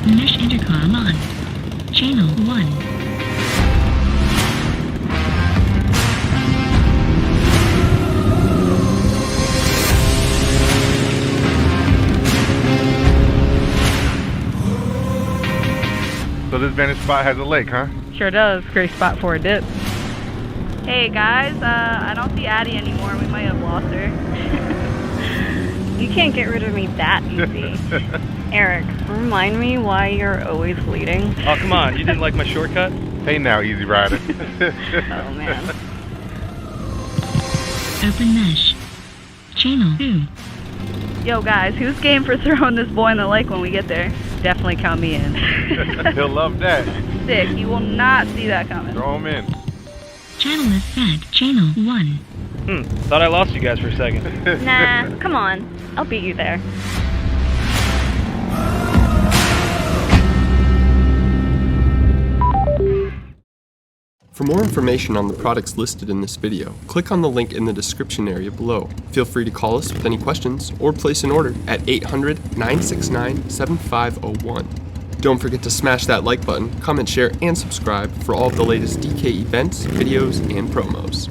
Mesh Intercom on. Channel 1. So this vantage spot has a lake, huh? Sure does. Great spot for a dip. Hey guys, I don't see Addie anymore. We might have lost her. You can't get rid of me that easy. Eric, remind me why you're always bleeding. Oh, come on. You didn't like my shortcut? Hey now, Easy Rider. Oh man. Open Mesh. Channel 2. Yo guys, who's game for throwing this boy in the lake when we get there? Definitely count me in. He'll love that. Sick, you will not see that coming. Throw him in. Channel is set. Channel 1. Thought I lost you guys for a second. Nah, come on. I'll beat you there. For more information on the products listed in this video, click on the link in the description area below. Feel free to call us with any questions or place an order at 800-969-7501. Don't forget to smash that like button, comment, share, and subscribe for all of the latest DK events, videos, and promos.